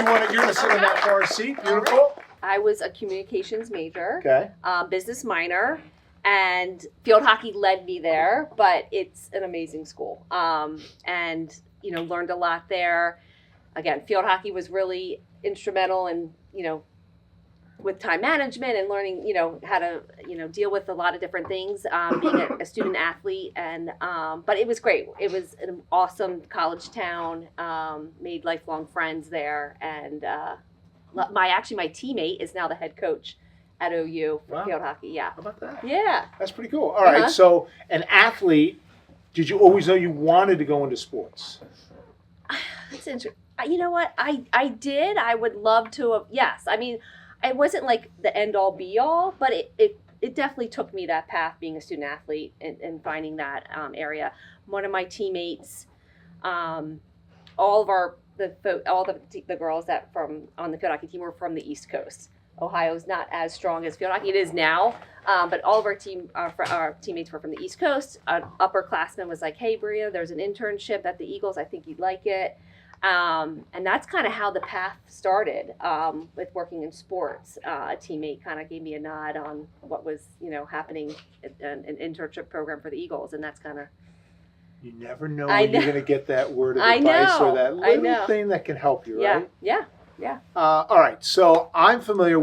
you're gonna sit in that far seat. Beautiful. I was a communications major, Okay. business minor, and field hockey led me there. But it's an amazing school, and learned a lot there. Again, field hockey was really instrumental in with time management and learning how to deal with a lot of different things. Being a student athlete, and but it was great. It was an awesome college town. Made lifelong friends there, and my teammate is now the head coach at OU for field hockey. Yeah. How about that? Yeah. That's pretty cool. All right. So, an athlete. Did you always know you wanted to go into sports? That's interesting. You know what? I did. I would love to have. Yes. I mean, it wasn't like the end all be all, but it definitely took me that path, being a student athlete and finding that area. One of my teammates, all the girls that on the field hockey team were from the East Coast. Ohio's not as strong as field hockey. It is now, but all of our teammates were from the East Coast. An upperclassman was like, "Hey, Brea, there's an internship at the Eagles. I think you'd like it." And that's kind of how the path started with working in sports. A teammate kind of gave me a nod on what was happening at an internship program for the Eagles, and that's kind of. You never know when you're going to get that word of advice or that little thing that can help you, right? Yeah. All right, so I'm familiar.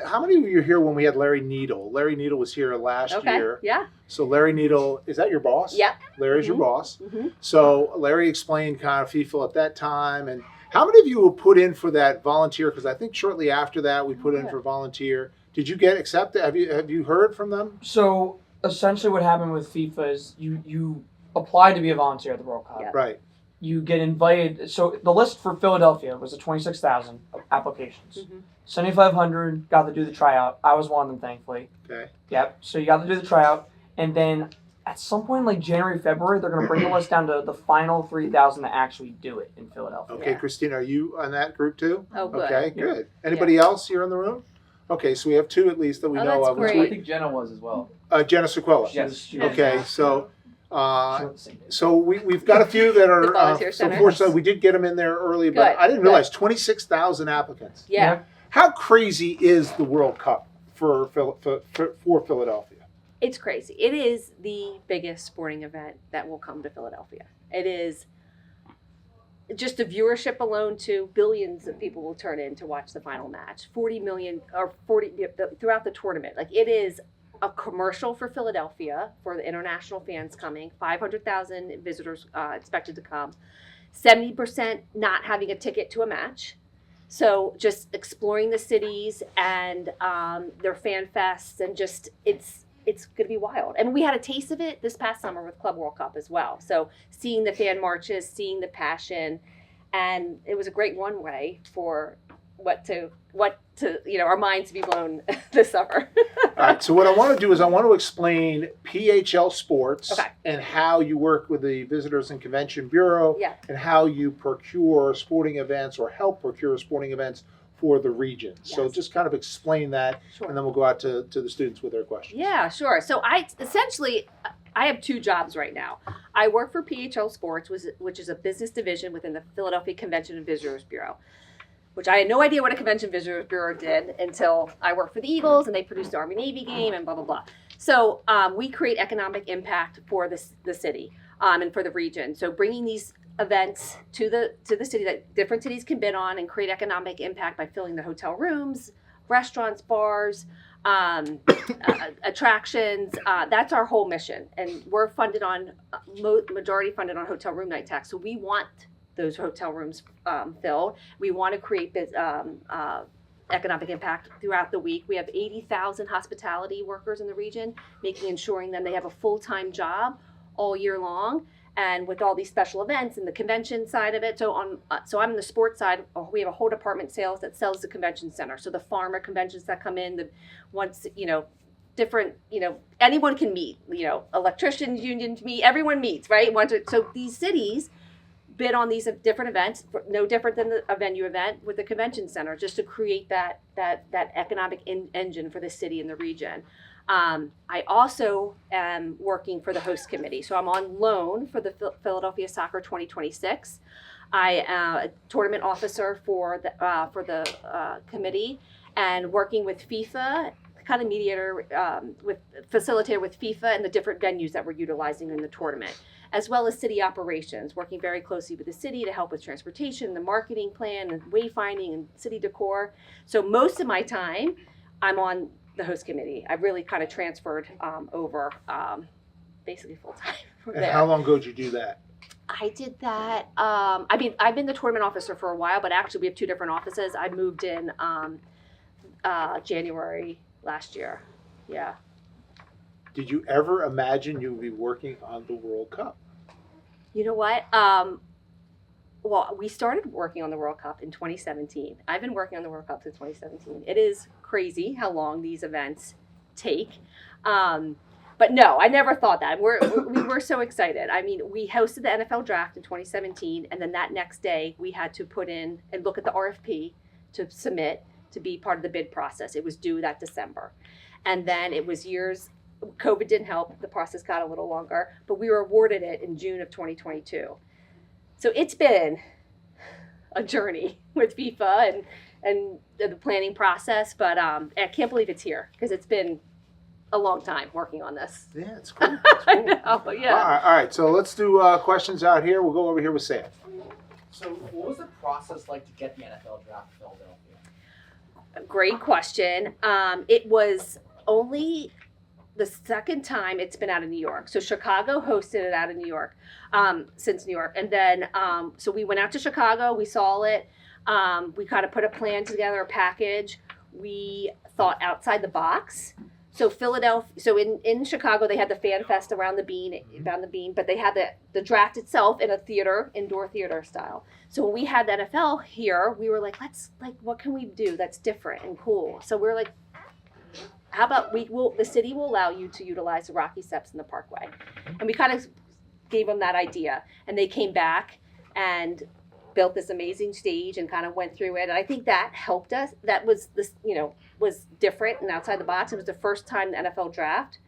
How many of you were here when we had Larry Needle? Larry Needle was here last year. Yeah. So Larry Needle, is that your boss? Yeah. Larry's your boss. Mm-hmm. So Larry explained kind of FIFA at that time. And how many of you were put in for that volunteer? Because I think shortly after that we put in for volunteer. Did you get accepted? Have you heard from them? So essentially what happened with FIFA is you applied to be a volunteer at the World Cup. Yeah. Right. You get invited. So the list for Philadelphia was 26,000 applications. Mm-hmm. 7,500 got to do the tryout. I was one of them, thankfully. Okay. Yep. So you got to do the tryout. And then at some point, like January, February, they're going to bring the list down to the final 3,000 that actually do it in Philadelphia. Okay, Christina, are you on that group too? Oh, good. Okay, good. Anybody else here in the room? Okay, so we have two at least that we know that's of. great. I think Jenna was as well. Jenna Sequilla. Yes. Okay, so we've got a few that are. The volunteer center. Unfortunately, we did get them in there early, but Good, I didn't realize 26,000 applicants. Yeah. How crazy is the World Cup for Philadelphia? It's crazy. It is the biggest sporting event that will come to Philadelphia. It is just the viewership alone, to billions of people will turn in to watch the final match. 40 million throughout the tournament. Like, it is a commercial for Philadelphia for the international fans coming. 500,000 visitors expected to come. 70% not having a ticket to a match. So just exploring the cities and their fan fests, and just it's going to be wild. And we had a taste of it this past summer with Club World Cup as well. So seeing the fan marches, seeing the passion, and it was a great one-way for what to our minds to be blown this summer. All right, so what I want to do is I want to explain PHL Sports Okay. and how you work with the Visitors and Convention Bureau and how you procure sporting events or help procure sporting events for the region. So Yes. just kind of explain that, Sure. and then we'll go out to the students with their questions. Yeah, sure. So I have two jobs right now. I work for PHL Sports, which is a business division within the Philadelphia Convention and Visitors Bureau, which I had no idea what a Convention Visitors Bureau did until I worked for the Eagles and they produced the Army-Navy game and blah, blah, blah. So we create economic impact for the city and for the region. So bringing these events to the city that different cities can bid on and create economic impact by filling the hotel rooms, restaurants, bars, attractions. That's our whole mission. And we're funded on, majority funded on hotel room night tax. So we want those hotel rooms filled. We want to create economic impact throughout the week. We have 80,000 hospitality workers in the region, ensuring that they have a full-time job all year long. And with all these special events and the convention side of it, so I'm on the sports side. We have a whole department sales that sells the convention center. So the farmer conventions that come in, different, anyone can meet. Electricians union to meet. Everyone meets, right? So these cities bid on these different events, no different than a venue event with the convention center, just to create that economic engine for the city and the region. I also am working for the host committee. So I'm on loan for the Philadelphia Soccer 2026. I am a tournament officer for the committee, and working with FIFA, kind of mediator, with facilitator with FIFA and the different venues that we're utilizing in the tournament, as well as city operations, working very closely with the city to help with transportation, the marketing plan, and wayfinding and city decor. So most of my time, I'm on the host committee. I've really kind of transferred over, basically full time. And how long ago did you do that? I did that. I mean, I've been the tournament officer for a while, but actually we have two different offices. I moved in January last year. Yeah. Did you ever imagine you would be working on the World Cup? You know what? Well, we started working on the World Cup in 2017. I've been working on the World Cup since 2017. It is crazy how long these events take. But no, I never thought that. We were so excited. I mean, we hosted the NFL draft in 2017, and then that next day we had to put in and look at the RFP to submit to be part of the bid process. It was due that December. And then it was years, COVID didn't help, the process got a little longer, but we were awarded it in June of 2022. So it's been a journey with FIFA and the planning process, but I can't believe it's here because it's been a long time working on this. Yeah, it's cool. It's cool. I know, yeah. All right. So let's do questions out here. We'll go over here with Sam. So what was the process like to get the NFL draft in Philadelphia? Great question. It was only the second time it's been out of New York. So Chicago hosted it out of New York, since New York. And then, so we went out to Chicago, we saw it. We kind of put a plan together, a package. We thought outside the box. So Philadelphia, so in Chicago, they had the Fan Fest around the bean, but they had the draft itself in a theater, indoor theater style. So when we had the NFL here, we were like, what can we do that's different and cool? So we're like, how about the city will allow you to utilize the Rocky Steps in the Parkway. And we kind of gave them that idea. And they came back and built this amazing stage and kind of went through it. And I think that helped us. That was was different and outside the box. It was the first time the NFL draft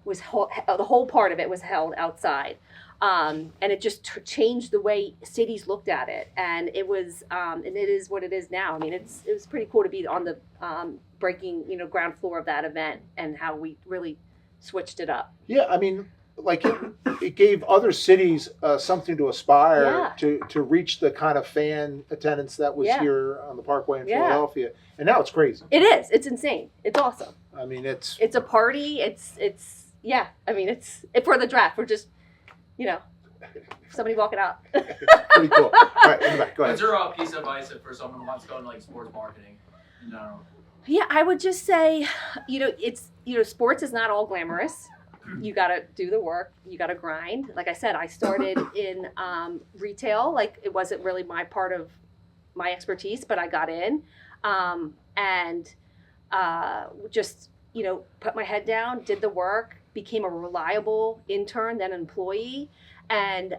was the whole part of it was held outside. And it just changed the way cities looked at it. And it was, and it is what it is now. I mean, it was pretty cool to be on the breaking, ground floor of that event and how we really switched it up. Yeah, I mean, like it gave other cities something to aspire to reach the kind of fan attendance that was here on the Parkway in Philadelphia, and now it's crazy. It is. It's insane. It's awesome. I mean, it's a party. It's I mean, it's for the draft. We're just somebody walking out. pretty cool. All right, in the back, go ahead. Is there a piece of advice for someone who wants to go into sports marketing? No. Yeah, I would just say, it's sports is not all glamorous. You got to do the work. You got to grind. Like I said, I started in retail. Like it wasn't really my part of my expertise, but I got in and just, put my head down, did the work, became a reliable intern, then employee, and,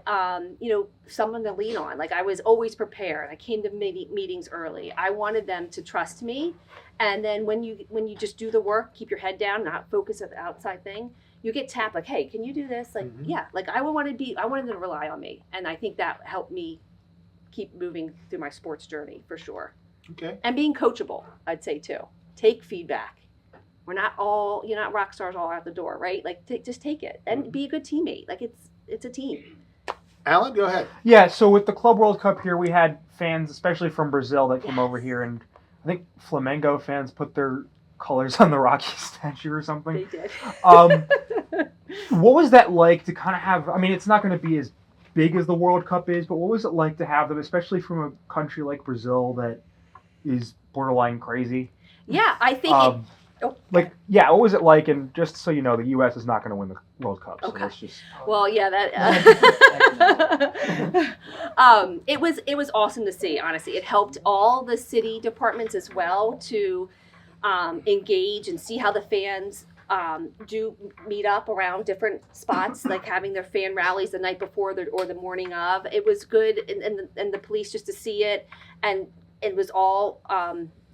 someone to lean on. Like I was always prepared. I came to meetings early. I wanted them to trust me. And then when you just do the work, keep your head down, not focus on the outside thing, you get tapped like, hey, can you do this? Like, yeah, like I wanted them to rely on me. And I think that helped me keep moving through my sports journey for sure. Okay. And being coachable, I'd say too. Take feedback. You're not rock stars all out the door, right? Like just take it and be a good teammate. Like it's a team. Alan, go ahead. Yeah, so with the Club World Cup here, we had fans, especially from Brazil, that came over here, and I think Flamengo fans put their colors on the Rocky statue or something. They did. What was that like to kind of have, I mean, it's not going to be as big as the World Cup is, but what was it like to have them, especially from a country like Brazil that is borderline crazy? Yeah, I think what was it like? And just so you know, the U.S. is not going to win the World Cup. So Okay. let's just... Well, yeah, that it was awesome to see. Honestly, it helped all the city departments as well to engage and see how the fans do meet up around different spots, like having their fan rallies the night before or the morning of. It was good, and the police just to see it, and it was all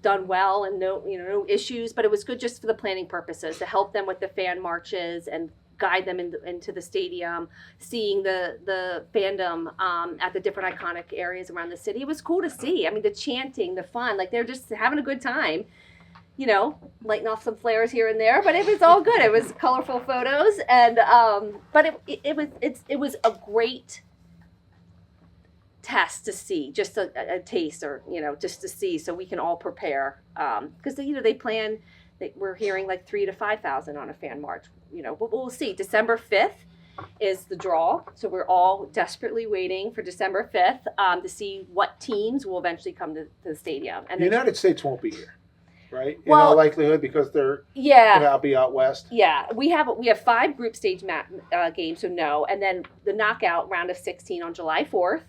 done well and no issues. But it was good just for the planning purposes to help them with the fan marches and guide them into the stadium, seeing the fandom at the different iconic areas around the city. It was cool to see. I mean, the chanting, the fun, like they're just having a good time. Lighting off some flares here and there, but it was all good. It was colorful photos, and but it was a great test to see, just a taste, or just to see, so we can all prepare, because they plan. We're hearing like 3,000 to 5,000 on a fan march, but we'll see. December 5th is the draw, so we're all desperately waiting for December 5th to see what teams will eventually come to the stadium. And The United States won't be here, right? In Well, all likelihood, because they're I'll be out west. Yeah, we have 5 group stage games, so no, and then the knockout round of 16 on July 4th.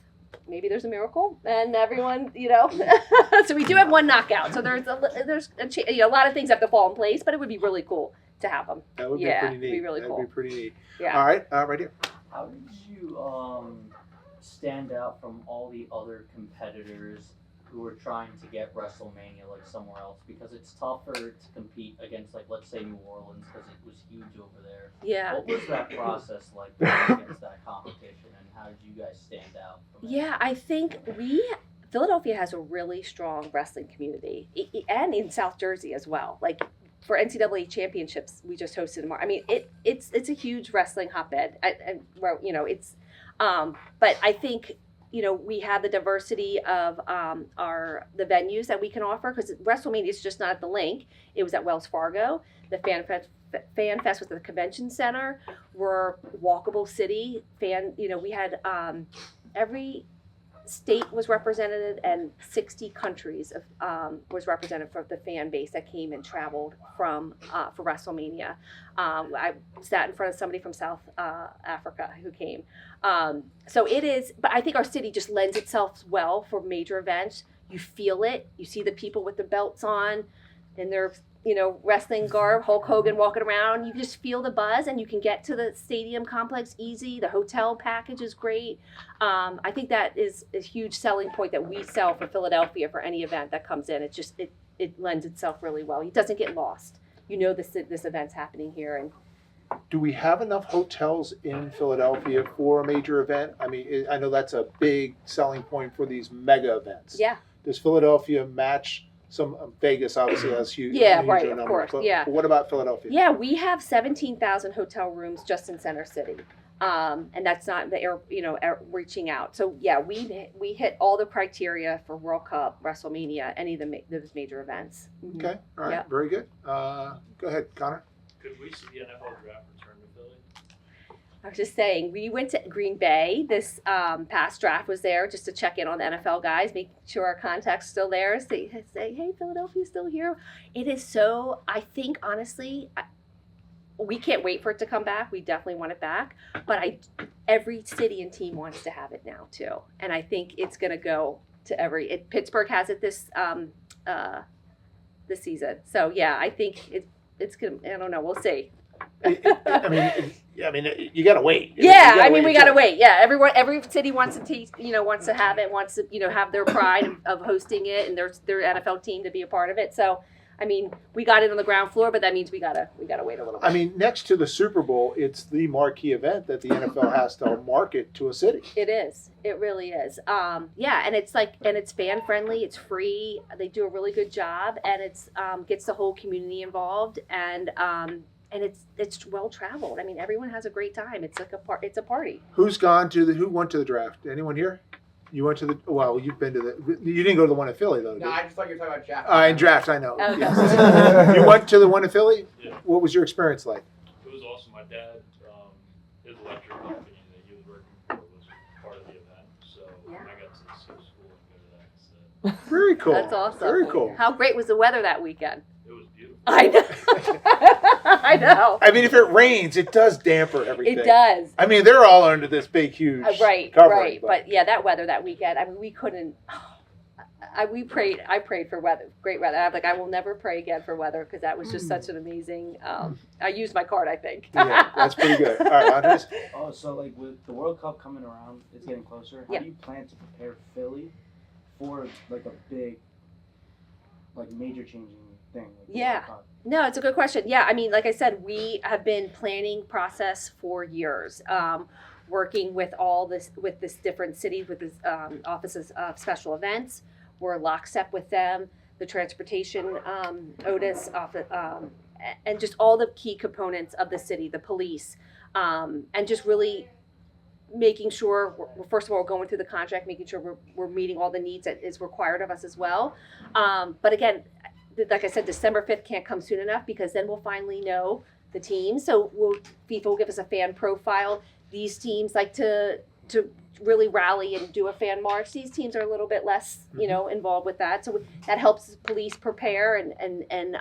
Maybe there's a miracle, and everyone, so we do have one knockout. So there's a lot of things have to fall in place, but it would be really cool to have them. That would be Yeah, pretty neat. it'd be really That'd cool. be pretty neat. Yeah. All right, right here. How did you stand out from all the other competitors who were trying to get WrestleMania like somewhere else? Because it's tougher to compete against, like, let's say New Orleans, because it was huge over there. Yeah. What was that process like going against that competition, and how did you guys stand out from it? Yeah, I think Philadelphia has a really strong wrestling community, and in South Jersey as well. Like for NCAA championships, we just hosted them. I mean, it's a huge wrestling hotbed, and it's. But I think we have the diversity of the venues that we can offer, because WrestleMania is just not at the Link. It was at Wells Fargo. The Fan Fest was at the Convention Center. We're walkable city. We had every state was represented, and 60 countries was represented for the fan base that came and traveled for WrestleMania. I sat in front of somebody from South Africa who came. So it is, but I think our city just lends itself well for major events. You feel it. You see the people with the belts on and their wrestling garb, Hulk Hogan walking around. You just feel the buzz, and you can get to the stadium complex easy. The hotel package is great. I think that is a huge selling point that we sell for Philadelphia for any event that comes in. It just it lends itself really well. It doesn't get lost. This event's happening here, and Do we have enough hotels in Philadelphia for a major event? I mean, I know that's a big selling point for these mega events. yeah. Does Philadelphia match some Vegas? Obviously has huge. Yeah, a huge right, of number, course, but yeah. what about Philadelphia? Yeah, we have 17,000 hotel rooms just in Center City, and that's not the air reaching out. So yeah, we hit all the criteria for World Cup, WrestleMania, any of those major events. Mhm. Okay, all right, Yeah. very good. Go ahead, Connor. Could we see the NFL draft return to Philly? I was just saying, we went to Green Bay. This past draft was there just to check in on the NFL guys, make sure our contact's still there. Say, hey, Philadelphia's still here. It is so. I think honestly, we can't wait for it to come back. We definitely want it back. But every city and team wants to have it now too, and I think it's going to go to Pittsburgh has it this season. So yeah, I think it's gonna. I don't know. We'll see. I mean, you gotta wait. Yeah, we gotta till- wait. Yeah, every city wants to have it, wants to have their pride of hosting it, and their NFL team to be a part of it. So, I mean, we got it on the ground floor, but that means we gotta wait a little bit. I mean, next to the Super Bowl, it's the marquee event that the NFL has to market to a city. It is. It really is. Yeah, and it's fan friendly. It's free. They do a really good job, and it's gets the whole community involved, and it's well traveled. I mean, everyone has a great time. It's like it's a party. Who went to the draft? Anyone here? You went to you've been to you didn't go to the one in Philly though. No, I just thought you were talking about draft. In draft, I know. Okay. Yes. You went to the one in Philly? Yeah. What was your experience like? It was awesome. My dad, his electric company that he was working for was part of the event, so Yeah. I got to see school and go to that instead. Very cool. That's awesome. Very cool. How great was the weather that weekend? It was beautiful. I know. I know. I mean, if it rains, it does damper everything. It does. I mean, they're all under this big, huge Right, covering. right. But yeah, that weather that weekend, I mean, we couldn't. I prayed for weather, great weather. I'm like, I will never pray again for weather, because that was just such an amazing. I used my card, I think. Yeah, that's pretty good. All right, Andres. Oh, so like with the World Cup coming around, it's getting closer. How Yeah. do you plan to prepare Philly for like a big like major changing thing? Like, the Yeah. World Cup? No, it's a good question. Yeah, I mean, like I said, we have been planning process for years, working with this different cities, with this offices of special events. We're lockstep with them, the transportation, Otis, and just all the key components of the city, the police, and just really making sure we're first of all going through the contract, making sure we're meeting all the needs that is required of us as well. But again, like I said, December 5th can't come soon enough because then we'll finally know the teams. So FIFA will give us a fan profile. These teams like to really rally and do a fan march. These teams are a little bit less, involved with that. So that helps police prepare and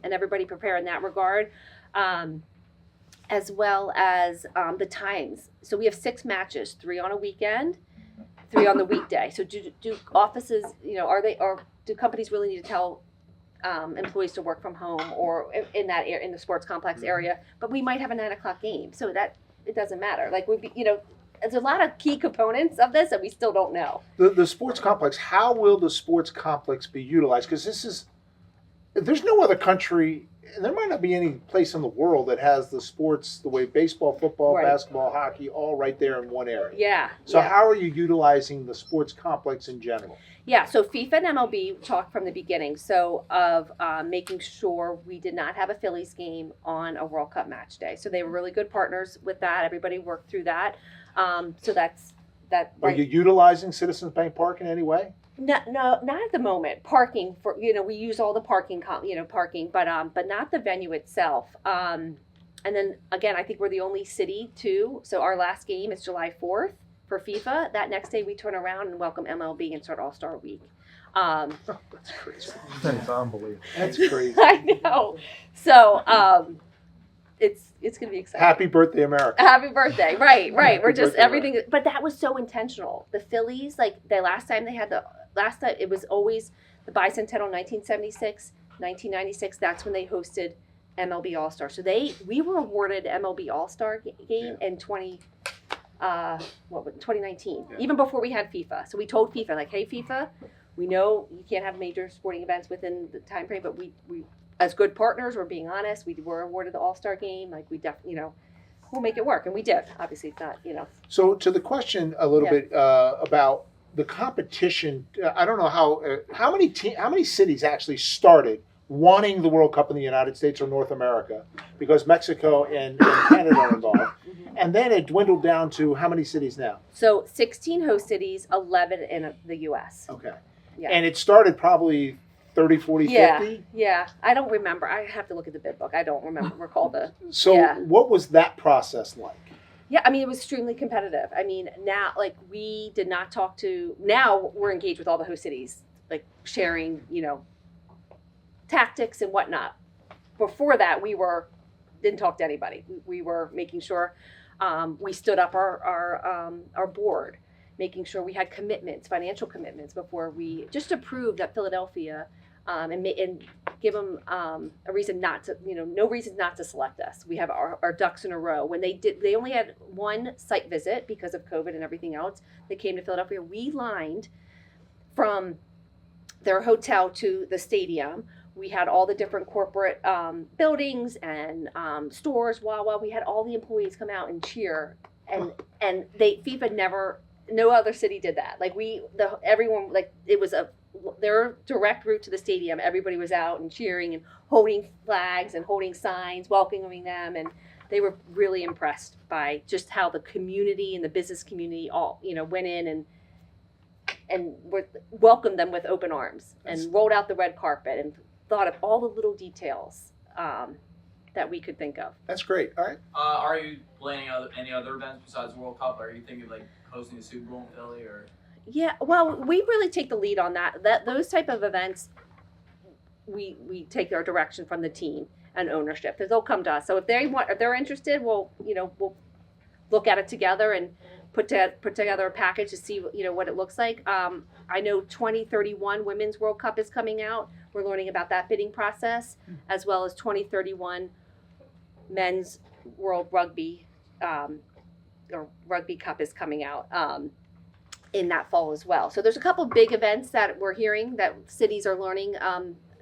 everybody prepare in that regard. As well as the times. So we have 6 matches, 3 on a weekend, 3 on the weekday. So do offices, do companies really need to tell employees to work from home or in the sports complex area? But we might have a 9 o'clock game, so that it doesn't matter. Like there's a lot of key components of this that we still don't know. The sports complex. How will the sports complex be utilized? Because there's no other country. And there might not be any place in the world that has the sports the way baseball, football, Right. basketball, hockey, all right there in one area. Yeah. So yeah. how are you utilizing the sports complex in general? Yeah, so FIFA and MLB talked from the beginning, so of making sure we did not have a Phillies game on a World Cup match day. So they were really good partners with that. Everybody worked through that. So that's that. Are you utilizing Citizens Bank Park in any way? No, not at the moment. Parking for we use all the parking, but not the venue itself. And then again, I think we're the only city too. So our last game is July 4th for FIFA. That next day we turn around and welcome MLB and start All-Star Week. That's crazy. That's unbelievable. That's crazy. I know. So it's gonna be exciting. Happy birthday, America. Happy birthday. Right. Happy We're just birthday, everything. But that was so intentional. The Phillies, like the last time it was always the bicentennial 1976, 1996. That's when they hosted MLB All-Star. So we were awarded MLB All-Star game in 2019, Yeah. even before we had FIFA. So we told FIFA, like, hey, FIFA, we know you can't have major sporting events within the time frame, but we as good partners, we're being honest. We were awarded the All-Star game. Like we definitely, we'll make it work, and we did. Obviously, it's not, So to the question a little bit about the competition, I don't know how many cities actually started wanting the World Cup in the United States or North America, because Mexico and Canada are involved, and then it dwindled down to how many cities now? So 16 host cities, 11 in the U.S. Okay. Yeah. And it started probably 30, 40, 50? Yeah. I don't remember. I have to look at the bid book. I don't recall the. So Yeah. what was that process like? Yeah, I mean, it was extremely competitive. I mean, now, we did not talk to. Now we're engaged with all the host cities, like sharing, tactics and whatnot. Before that, we didn't talk to anybody. We were making sure we stood up our board, making sure we had commitments, financial commitments, before just to prove that Philadelphia and give them a reason not to, no reason not to select us. We have our ducks in a row. When they only had one site visit because of COVID and everything else. They came to Philadelphia. We lined from their hotel to the stadium. We had all the different corporate buildings and stores. Wawa. We had all the employees come out and cheer, and FIFA never. No other city did that. Everyone, it was their direct route to the stadium. Everybody was out and cheering and holding flags and holding signs, welcoming them, and they were really impressed by just how the community and the business community all went in and welcomed them with open arms and rolled out the red carpet and thought of all the little details that we could think of. That's great. All right. Are you planning any other events besides the World Cup? Are you thinking of hosting a Super Bowl in Philly or? Yeah, well, we really take the lead on that. Those type of events, we take our direction from the team and ownership. They'll come to us. So if they're interested, we'll look at it together and put together a package to see what it looks like. I know 2031 Women's World Cup is coming out. We're learning about that bidding process, as well as 2031 Men's World Rugby or Rugby Cup is coming out in that fall as well. So there's a couple big events that we're hearing that cities are learning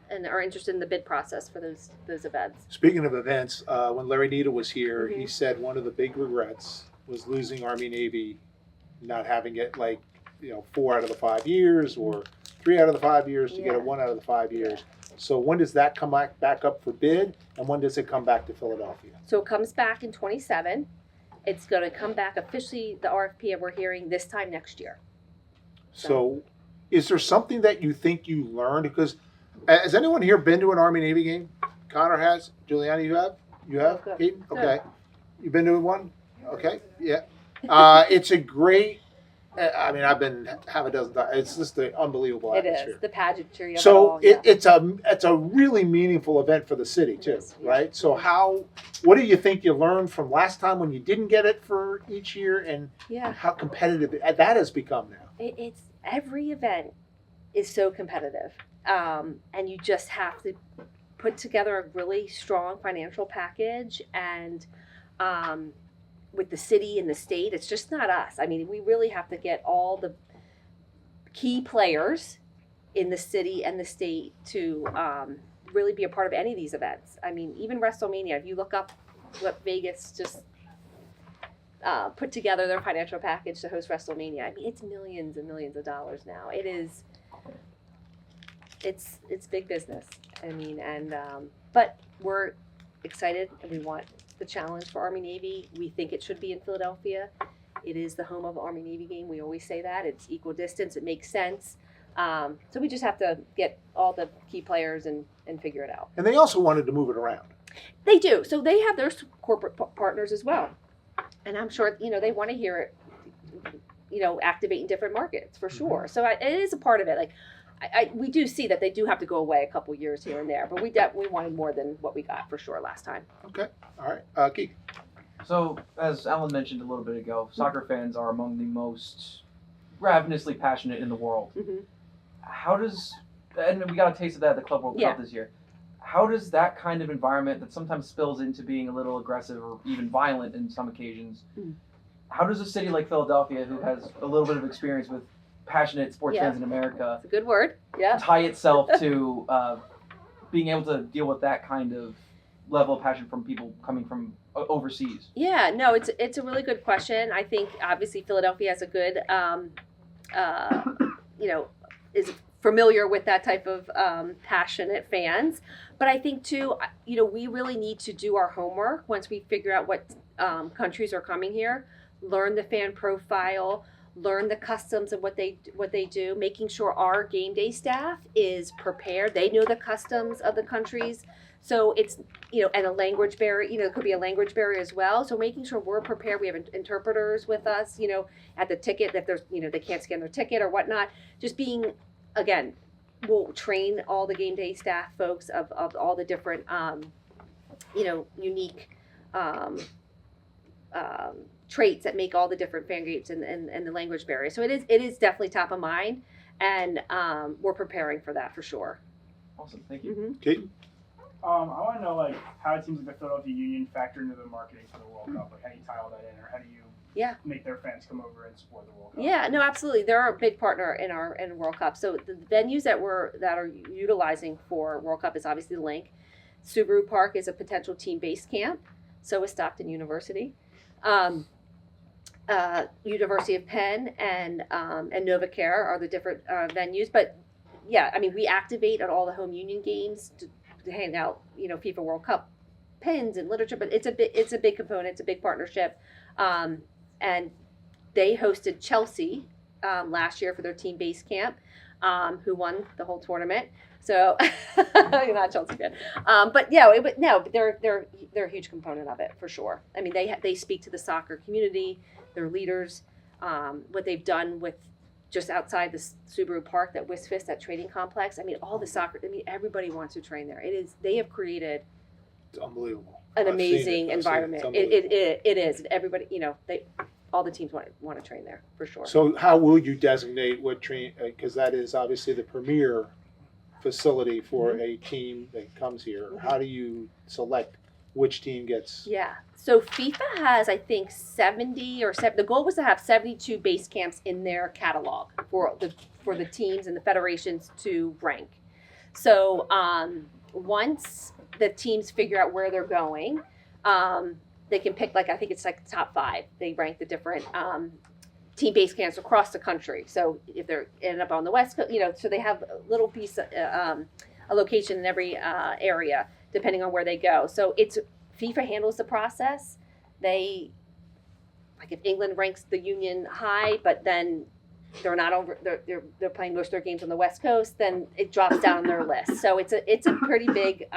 and are interested in the bid process for those events. Speaking of events, when Larry Nita was here, he Mhm. said one of the big regrets was losing Army Navy, not having it 4 out of the 5 years or 3 out of the 5 years to get Yeah. it 1 out of the 5 years. So when does that come back up for bid, and when does it come back to Philadelphia? So it comes back in 27. It's going to come back officially, the RFP we're hearing this time next year. So is there something that you think you learned? Because has anyone here been to an Army Navy game? Connor has. Juliana, you have? You have? Good. Peyton? Good. Okay. You've been to one? Okay. Yeah. It's a great. I mean, I've been half a dozen times. It's just an unbelievable It atmosphere. is the pageantry of So it all. it's a really meaningful event for the city too, is, yeah. right? So what do you think you learned from last time when you didn't get it for each year, and Yeah. how competitive that has become now? It's every event is so competitive, and you just have to put together a really strong financial package, and with the city and the state, it's just not us. I mean, we really have to get all the key players in the city and the state to really be a part of any of these events. I mean, even WrestleMania, if you look up what Vegas just put together their financial package to host WrestleMania, I mean, it's millions and millions of dollars now. It's big business. I mean, but we're excited and we want the challenge for Army Navy. We think it should be in Philadelphia. It is the home of Army Navy game. We always say that. It's equal distance. It makes sense. So we just have to get all the key players and figure it out. And they also wanted to move it around. They do. So they have their corporate partners as well. And I'm sure, they want to hear it, activate in different markets for sure. So it is a part of it. Like, we do see that they do have to go away a couple years here and there, but we wanted more than what we got for sure last time. Okay. All right. Keith. So, as Alan mentioned a little bit ago, soccer fans are among the most ravenously passionate in the world. Mm-hmm. How does, and we got a taste of that at the Club World Cup this year, how does that kind of environment that sometimes spills into being a little aggressive or even violent in some occasions, how does a city like Philadelphia, who has a little bit of experience with passionate sports fans in America, It's a good word. Yeah. tie itself to being able to deal with that kind of level of passion from people coming from overseas? Yeah, no, it's a really good question. I think obviously Philadelphia has a good, is familiar with that type of passionate fans. But I think too, we really need to do our homework once we figure out what countries are coming here, learn the fan profile, learn the customs of what they do, making sure our game day staff is prepared. They know the customs of the countries. So it's, and a language barrier, it could be a language barrier as well. So making sure we're prepared. We have interpreters with us, at the ticket, if there's, they can't scan their ticket or whatnot. Just being, again, we'll train all the game day staff folks of all the different, unique traits that make all the different fan groups and the language barrier. So it is definitely top of mind, and we're preparing for that for sure. Awesome, thank you. Mm-hmm. Kate. I want to know how teams like the Philadelphia Union factor into the marketing for the World Cup. How do you tie all that in, or how do you make their fans come over and support the World Cup? Yeah, no, absolutely. They're a big partner in World Cup. So the venues that are utilizing for World Cup is obviously the Link. Subaru Park is a potential team base camp. So is Stockton University. University of Penn and NovaCare are the different venues. But yeah, I mean, we activate at all the home union games to hand out, FIFA World Cup pins and literature. But it's a big component. It's a big partnership. And they hosted Chelsea last year for their team base camp, who won the whole tournament. So you're not a Chelsea fan, but they're a huge component of it for sure. I mean, they speak to the soccer community, their leaders, what they've done with just outside the Subaru Park, that Wisfist, that training complex. I mean, all the soccer. I mean, everybody wants to train there. They have created It's unbelievable. an I've amazing seen it. environment. It's unbelievable. It is. Everybody, all the teams want to train there for sure. So how will you designate what train? Because that is obviously the premier facility for a team that comes here. How do you select which team gets? Yeah. So FIFA has, I think, 70 or 7. The goal was to have 72 base camps in their catalog for the teams and the federations to rank. So once the teams figure out where they're going, they can pick, like, I think it's like the top 5. They rank the different team base camps across the country. So if they're end up on the West Coast, so they have a little piece, a location in every area, depending on where they go. So FIFA handles the process. They, like, if England ranks the Union high, but then they're not over, they're playing most of their games on the West Coast, then it drops down on their list. So it's a pretty big,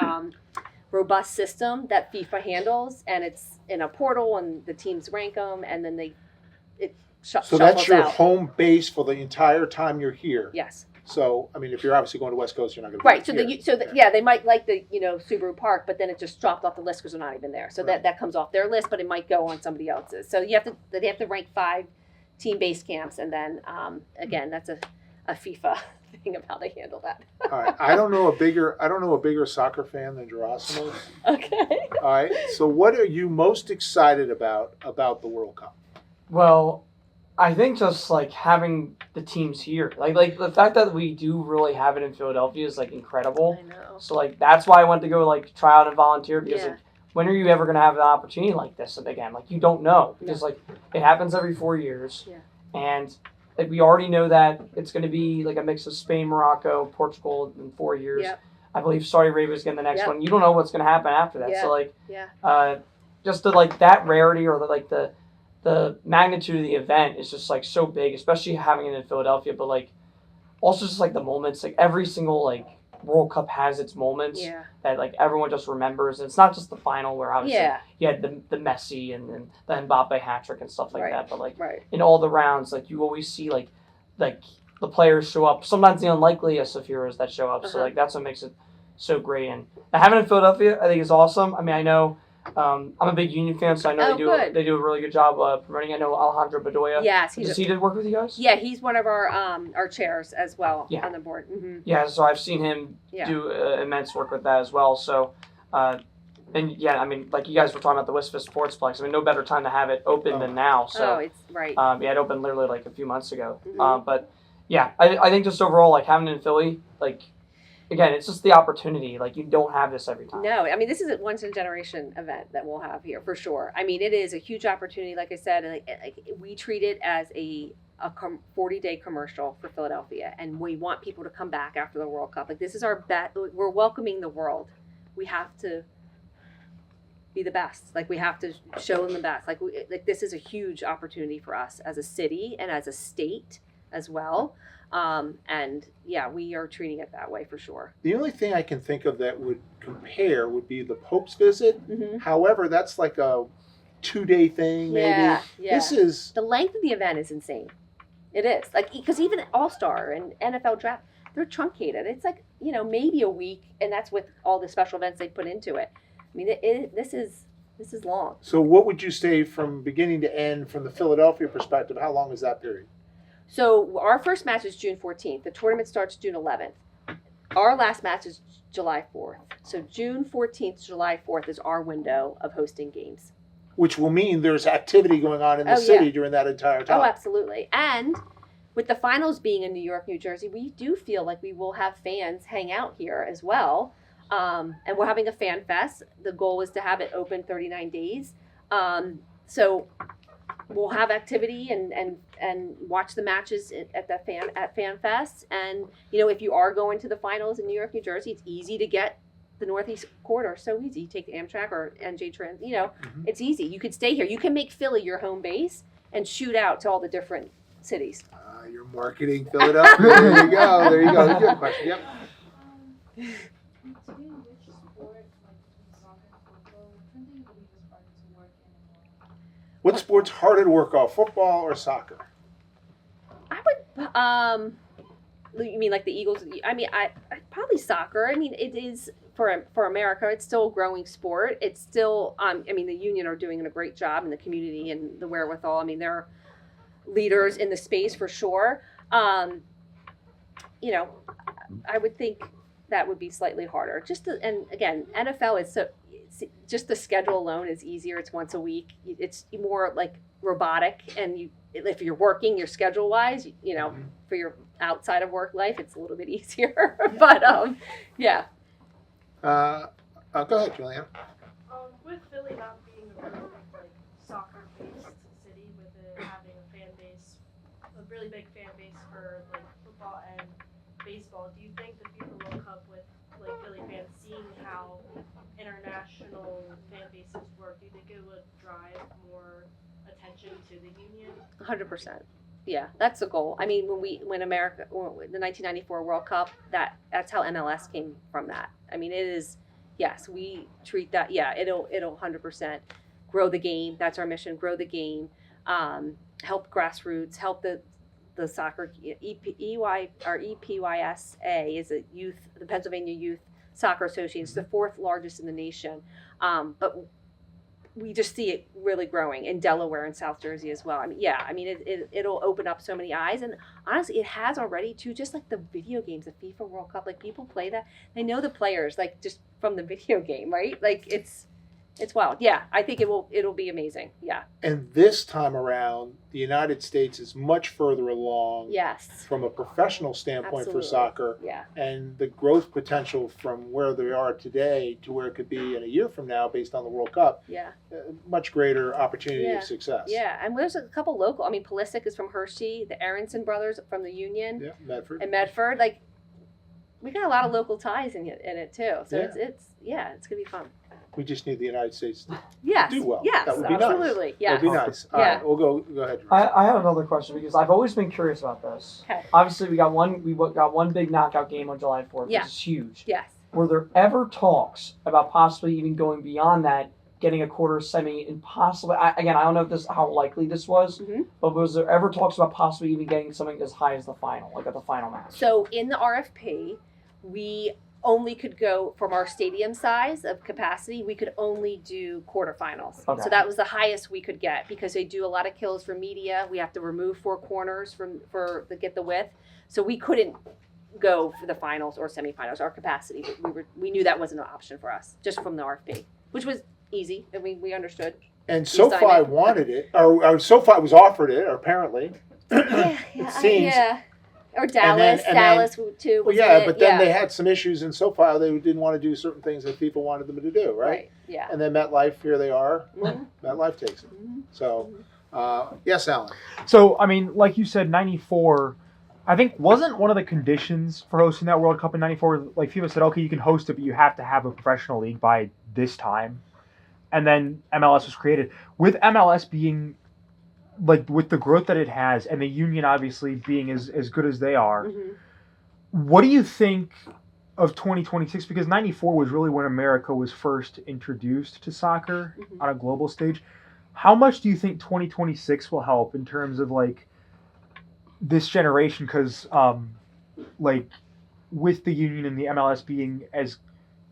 robust system that FIFA handles, and it's in a portal, and the teams rank them, and then So that's shuffles your out. home base for the entire time you're here. Yes. So, I mean, if you're obviously going to West Coast, you're not going to Right. be So here. yeah, they might like the Subaru Park, but then it just dropped off the list because they're not even there. So that comes off their list, but it might go on somebody else's. So they have to rank 5 team base camps, and then again, that's a FIFA thing of how they handle that. All right. I don't know a bigger soccer fan than Gerasimos. Okay. All right. So, what are you most excited about the World Cup? Well, I think just like having the teams here, like the fact that we do really have it in Philadelphia is like incredible. I know. So like that's why I went to go like try out and volunteer, because Yeah. like, when are you ever gonna have an opportunity like this again? Like you don't know, because like it happens every 4 years, Yeah. and like we already know that it's gonna be like a mix of Spain, Morocco, Portugal in 4 years. Yep. I believe Saudi Arabia is getting the next Yep. one. You don't know what's gonna happen after that. Yeah. So like Yeah. just the like that rarity, or the magnitude of the event is just like so big, especially having it in Philadelphia, but like also just like the moments, like every single like World Cup has its moments Yeah. that like everyone just remembers. And it's not just the final where obviously Yeah. you had the Messi and the Mbappe hat trick and stuff like Right. that, but like Right. in all the rounds, like you always see like the players show up, sometimes the unlikeliest of heroes that show up. So Uh-huh. like that's what makes it so great. And having it in Philadelphia I think is awesome. I mean, I know I'm a big Union fan, so I know Oh, good. they do a really good job promoting. I know Alejandro Bedoya. Yes. Does he did work with you guys? Yeah, he's one of our chairs as well Yeah. on the board. Mm-hmm. Yeah, so I've seen him Yeah. do immense work with that as well. So, and yeah, I mean, like you guys were talking about the Wistful Sportsplex. I mean, no better time to have it open than now. Oh, So, it's right. yeah, it opened literally like a few months ago. Mhm. But yeah, I think just overall, like having it in Philly, like again, it's just the opportunity. Like you don't have this every time. No, I mean, this is a once in a generation event that we'll have here for sure. I mean, it is a huge opportunity. Like I said, and like we treat it as a 40-day commercial for Philadelphia, and we want people to come back after the World Cup. Like this is our bet. We're welcoming the world. We have to be the best. Like we have to show them the best. Like this is a huge opportunity for us as a city and as a state as well. And yeah, we are treating it that way for sure. The only thing I can think of that would compare would be the Pope's visit. Mm-hmm. However, that's like a 2-day thing, maybe. Yeah. This is The length of the event is insane. It is. Like, because even All-Star and NFL Draft, they're truncated. It's like, maybe a week, and that's with all the special events they put into it. I mean, this is long. So what would you say from beginning to end, from the Philadelphia perspective, how long is that period? So our first match is June 14th. The tournament starts June 11th. Our last match is July 4th. So June 14th to July 4th is our window of hosting games. Which will mean there's activity going on in the Oh, city yeah. during that entire time. Oh, absolutely. And with the finals being in New York, New Jersey, we do feel like we will have fans hang out here as well. And we're having a fan fest. The goal is to have it open 39 days. So we'll have activity and watch the matches at Fan Fest. And if you are going to the finals in New York, New Jersey, it's easy to get the Northeast Corridor. So easy. You take the Amtrak or NJ Trans. It's easy. You could stay here. You can make Philly your home base and shoot out to all the different cities. You're marketing Philadelphia. There you go. There you go. Good question. Yep. What sport's harder to work off, football or soccer? I would, you mean like the Eagles? I mean, I probably soccer. I mean, it is for America. It's still a growing sport. It's still, I mean, the union are doing a great job in the community and the wherewithal. I mean, they're leaders in the space for sure. I would think that would be slightly harder. And again, NFL is just the schedule alone is easier. It's once a week. It's more like robotic, and if you're working, your schedule wise, you know, for your outside of work life, it's a little bit easier. But yeah. Go ahead, Juliana. With Philly not being a really big, like, soccer-based city, with it having a fan base, a really big fan base for like football and baseball, do you think the FIFA World Cup, with like Philly fans seeing how international fan bases work, do you think it would drive more attention to the union? 100%. Yeah, that's the goal. I mean, when America, the 1994 World Cup, that's how MLS came from that. I mean, it is, yes, we treat that, yeah, it'll 100% grow the game. That's our mission, grow the game, help grassroots, help the soccer, EPYSA is the Pennsylvania Youth Soccer Association. It's the 4th largest in the nation. But we just see it really growing in Delaware and South Jersey as well. I mean, yeah, I mean, it'll open up so many eyes. And honestly, it has already too, just like the video games, the FIFA World Cup, like people play that. They know the players, like just from the video game, right? Like it's wild. Yeah, I think it'll be amazing. Yeah. And this time around, the United States is much further along. Yes. From a professional standpoint Absolutely. For soccer. Yeah. And the growth potential from where they are today to where it could be in a year from now, based on the World Cup. Yeah. Much greater opportunity of success. Yeah, and there's a couple local. I mean, Pulisic is from Hershey. The Aronson brothers from the Union. Yeah, Medford. And Medford, like we got a lot of local ties in it too. So it's gonna be fun. We just need the United States to Yes. do well. Yes. That would be Absolutely. nice. Yeah. That would be nice. All right, we'll go ahead. Drew. I have another question because I've always been curious about this. Okay. Obviously, we got one big knockout game on July 4th, Yeah. which is huge. Yes. Were there ever talks about possibly even going beyond that, getting a quarter, semi, and possibly, I don't know how likely this was, but was there ever talks about possibly even getting something as high as the final, like at the final match? So in the RFP, we only could go from our stadium size of capacity. We could only do quarterfinals. Okay. So that was the highest we could get because they do a lot of kills for media. We have to remove 4 corners to get the width. So we couldn't go for the finals or semifinals. Our capacity, we knew that wasn't an option for us, just from the RFP, which was easy. I mean, we understood. And SoFi wanted it, or SoFi was offered it, apparently. It seems. Yeah. Or Dallas, Dallas too. Well, yeah, but then they had some issues in SoFi. They didn't want to do certain things that people wanted them to do, right? Yeah. And then MetLife, here they are. Mm-hmm. MetLife takes it. So, yes, Alan. So, I mean, like you said, 94, I think, wasn't one of the conditions for hosting that World Cup in 94, like FIFA said, okay, you can host it, but you have to have a professional league by this time. And then MLS was created. With MLS being, like, with the growth that it has, and the union obviously being as good as they are, what do you think of 2026? Because 94 was really when America was first introduced to soccer on a global stage. How much do you think 2026 will help in terms of, like, this generation? Because, like, with the union and the MLS being as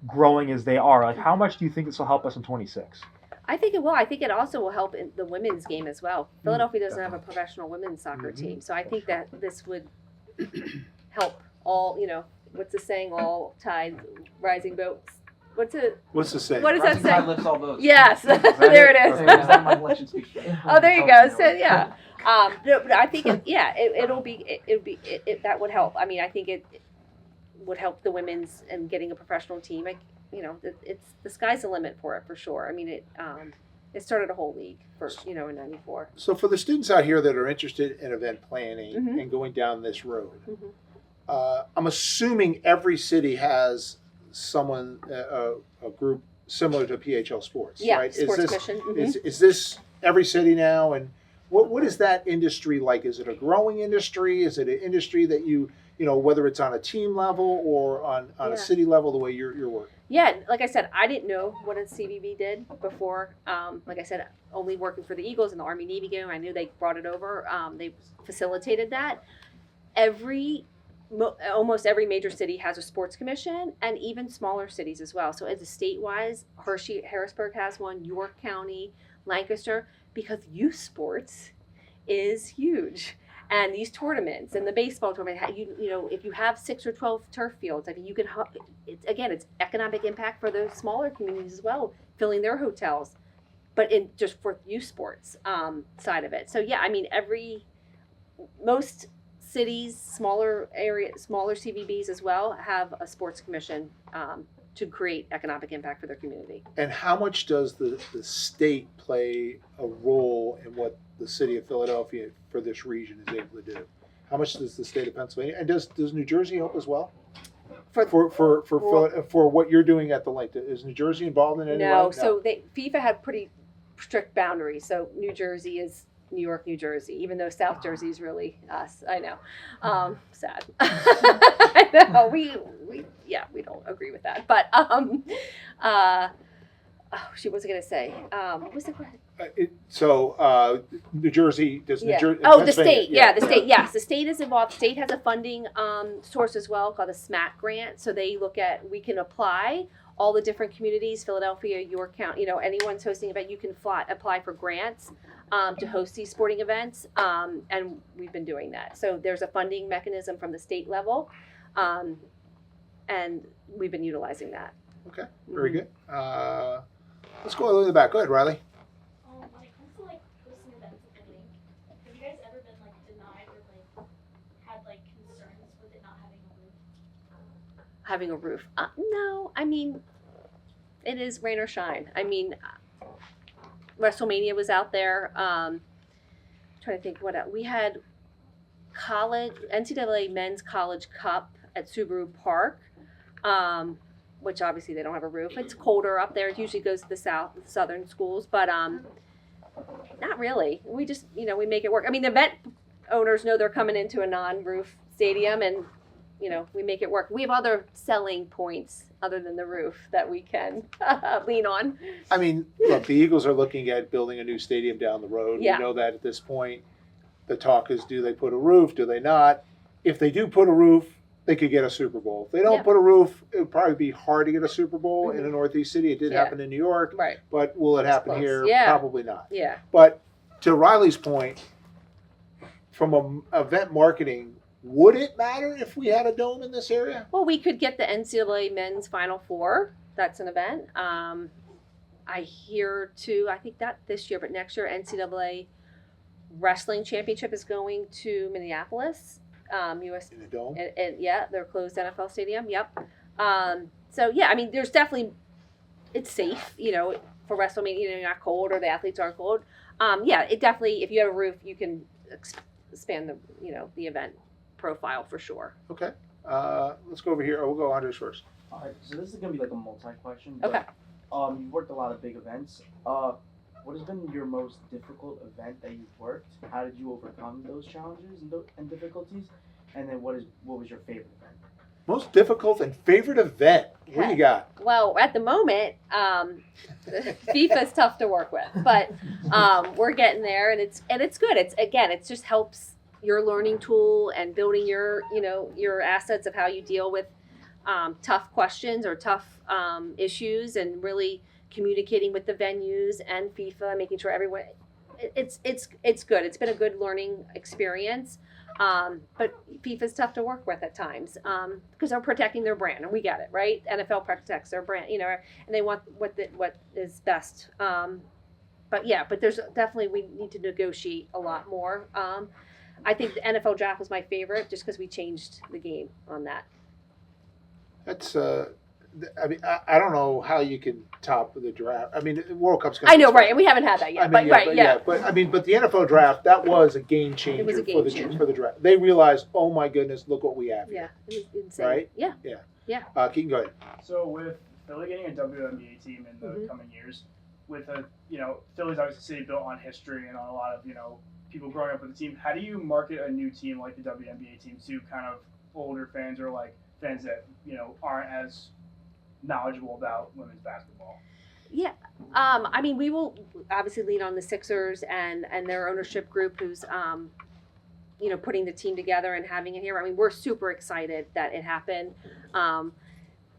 growing as they are, like, how much do you think this will help us in 26? I think it will. I think it also will help in the women's game as well. Philadelphia doesn't have a professional women's soccer team, so I think that this would help all, what's the saying, all tides, rising boats. What's the saying? What does that say? Rising tide lifts all boats. Yes, there it is. Is that my election speech? Oh, there you go. So, yeah. But I think, that would help. I mean, I think it would help the women's and getting a professional team. Like, it's the sky's the limit for it for sure. I mean, it started a whole league for in '94. So for the students out here that are interested in event planning and going down this road, I'm assuming every city has someone, a group similar to PHL Sports, right? Sports Commission. Is this every city now? And what is that industry like? Is it a growing industry? Is it an industry that you whether it's on a team level or on a city level, the way you're working? Yeah, like I said, I didn't know what a CVB did before. Like I said, only working for the Eagles and the Army Navy game, I knew they brought it over. They facilitated that. Almost every major city has a sports commission, and even smaller cities as well. So as a state-wise, Harrisburg has one, York County, Lancaster, because youth sports is huge. And these tournaments and the baseball tournament, if you have 6 or 12 turf fields, I mean, you can. It's economic impact for those smaller communities as well, filling their hotels. but in just for youth sports side of it. So yeah, I mean most cities, smaller CVBs as well, have a sports commission to create economic impact for their community. And how much does the state play a role in what the city of Philadelphia for this region is able to do? How much does the state of Pennsylvania, and does New Jersey help as well? For what you're doing at the link, is New Jersey involved in any way? No, so FIFA had pretty strict boundaries. So New Jersey is New York, New Jersey, even though South Jersey is really us. I know. Sad. I know. We don't agree with that. But she wasn't gonna say. What was the question? New Jersey does New Jersey? Oh, the state. Yeah, the state. Yes, the state is involved. The state has a funding source as well called the SMAC grant. So they look at, we can apply all the different communities, Philadelphia, York County, anyone's hosting an event, you can apply for grants to host these sporting events, and we've been doing that. So there's a funding mechanism from the state level, and we've been utilizing that. Okay, very good. Let's go all the way to the back. Go ahead, Riley. When it comes to like hosting events at the link, have you guys ever been like denied or like had like concerns with it not having a roof? Having a roof? No, I mean, it is rain or shine. I mean, WrestleMania was out there. Trying to think what else. We had NCAA Men's College Cup at Subaru Park, which obviously they don't have a roof. It's colder up there. It usually goes to the southern schools, but not really. We just, we make it work. I mean, the event owners know they're coming into a non-roof stadium, and we make it work. We have other selling points other than the roof that we can lean on. I mean, look, the Eagles are looking at building a new stadium down the road. Yeah. We know that at this point. The talk is, do they put a roof? Do they not? If they do put a roof, they could get a Super Bowl. If they don't put a roof, it would probably be hard to get a Super Bowl in a Northeast city. It did happen in New York. Right. But will it happen here? Yeah. Probably not. Yeah. But to Riley's point, from event marketing, would it matter if we had a dome in this area? Well, we could get the NCAA Men's Final Four. That's an event. I hear too, I think not this year, but next year, NCAA Wrestling Championship is going to Minneapolis. US in the dome, and their closed NFL stadium. Yep. So yeah, I mean, there's definitely, it's safe, for WrestleMania. You're not cold, or the athletes aren't cold. Yeah, it definitely. If you have a roof, you can expand the event profile for sure. Okay. Let's go over here. We'll go Andres first. All right. So this is gonna be like a multi-question. Okay. You've worked a lot of big events. What has been your most difficult event that you've worked? How did you overcome those challenges and difficulties? And then what was your favorite event? Most difficult and favorite event. What do you got? Well, at the moment, FIFA is tough to work with, but we're getting there, and it's good. It just helps your learning tool and building your assets of how you deal with tough questions or tough issues, and really communicating with the venues and FIFA, making sure everyone, it's good. It's been a good learning experience. But FIFA's tough to work with at times because they're protecting their brand, and we get it, right? NFL protects their brand, and they want what is best. But there's definitely, we need to negotiate a lot more. I think the NFL draft was my favorite just because we changed the game on that. That's I mean, I don't know how you can top the draft. I mean, the World Cup's going to I know, right? And we haven't had that yet. But the NFL draft, that was a game changer, it was a game changer for the draft. They realized, oh my goodness, look what we have here. Yeah, it was insane. Right? Yeah. Keaton, go ahead. So with Philly getting a WNBA team in the coming years, with Philly's obviously a city built on history and on a lot of people growing up with the team. How do you market a new team like the WNBA team to kind of older fans or like fans that aren't as knowledgeable about women's basketball? Yeah, I mean, we will obviously lean on the Sixers and their ownership group, who's putting the team together and having it here. I mean, we're super excited that it happened.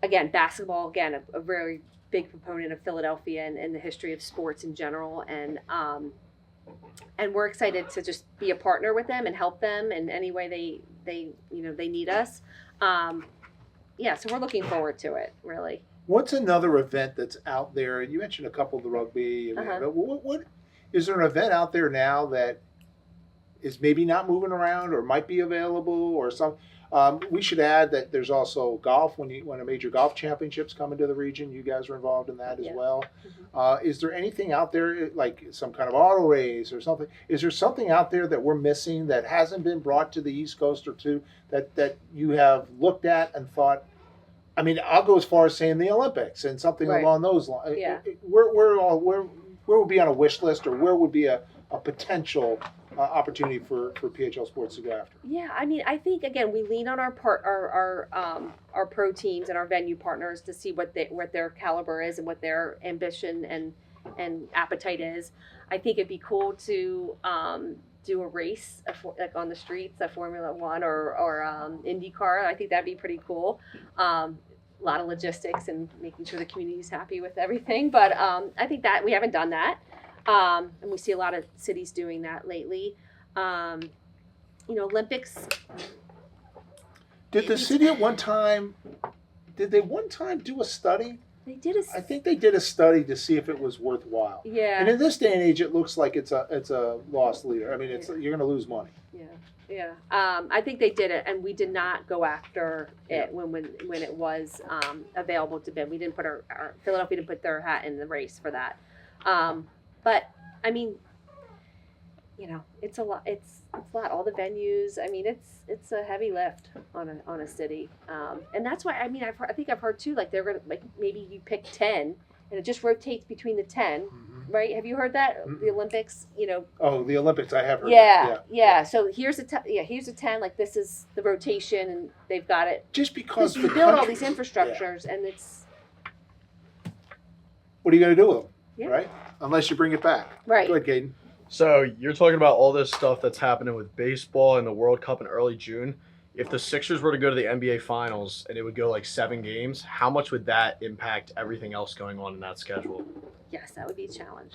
Again, basketball, a very big proponent of Philadelphia and the history of sports in general, and we're excited to just be a partner with them and help them in any way they need us. so we're looking forward to it, really. What's another event that's out there? You mentioned a couple of the rugby. I mean, Uh-huh. what is there an event out there now that is maybe not moving around or might be available or some? We should add that there's also golf when a major golf championships come into the region. You guys are involved in that as Yeah. well. Is there anything out there like some kind of auto race or something? Is there something out there that we're missing that hasn't been brought to the East Coast or to that you have looked at and thought? I mean, I'll go as far as saying the Olympics and something Right. along those lines. Yeah. Where would be on a wish list or where would be a potential opportunity for PHL Sports to go after? Yeah, I mean, I think again we lean on our pro teams and our venue partners to see what their caliber is and what their ambition and appetite is. I think it'd be cool to do a race like on the streets, a Formula One or IndyCar. I think that'd be pretty cool. A lot of logistics and making sure the community's happy with everything, but I think that we haven't done that. And we see a lot of cities doing that lately. Olympics. Did the city at one time? Did they one time do a study? They did I think they did a study to see if it was worthwhile. Yeah. And in this day and age, it looks like it's a lost leader. I mean, you're going to lose money. Yeah. I think they did it, and we did not go after it when it was available to bid. We didn't put our Philadelphia didn't put their hat in the race for that. But I mean, it's a lot. It's a lot. All the venues. I mean, it's a heavy lift on a city, and that's why. I mean, I think I've heard too. Like they're gonna maybe you pick 10, and it just rotates between the 10. Right? Have you heard that? The Olympics, Oh, the Olympics, I have heard that. Yeah. So here's a 10, like this is the rotation and they've got it. Just because you the build all country- these infrastructures and it's What are you going to do with them? Yeah. Right? Unless you bring it back. right. Go ahead, Caden. So you're talking about all this stuff that's happening with baseball and the World Cup in early June. If the Sixers were to go to the NBA Finals and it would go like 7 games, how much would that impact everything else going on in that schedule? Yes, that would be a challenge.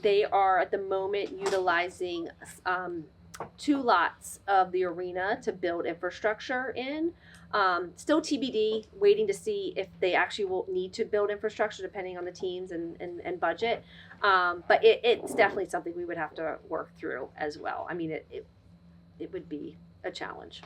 They are at the moment utilizing 2 lots of the arena to build infrastructure in. Still TBD, waiting to see if they actually will need to build infrastructure depending on the teams and budget. But it's definitely something we would have to work through as well. I mean, it would be a challenge.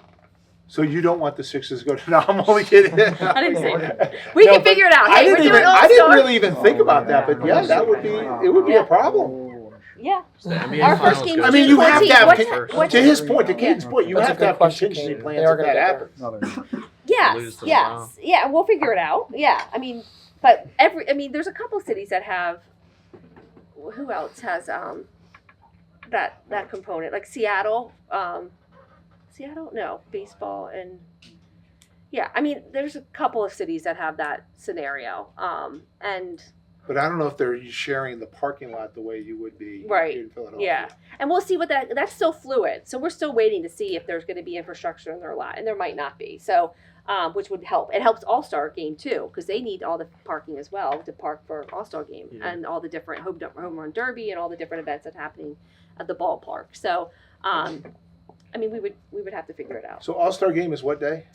So you don't want the Sixers to go to? No, I'm only kidding. I didn't say that. We can figure it out. I Hey, we're didn't doing I didn't All-Star. really even think about that, but yeah, that would be. It would be a problem. Yeah. The NBA Our first Finals game goes I mean, you have to have. What's To his point, to Caden's point, you That's a have to good have question, contingency Caden. plans They are if gonna that get happens. Lose Yes, to the yes, Browns. yeah. We'll figure it out. Yeah, I mean, but there's a couple cities that have. Who else has that component? Like Seattle. Seattle, no, baseball and. Yeah, I mean, there's a couple of cities that have that scenario, and. But I don't know if they're sharing the parking lot the way you would be Right. in Philadelphia. Yeah, and we'll see what that's still fluid. So we're still waiting to see if there's going to be infrastructure in their lot, and there might not be. So, which would help. It helps All-Star game too, because they need all the parking as well to park for All-Star game and all the different home run derby and all the different events that are happening at the ballpark. So, I mean, we would have to figure it out. So All-Star game is what day?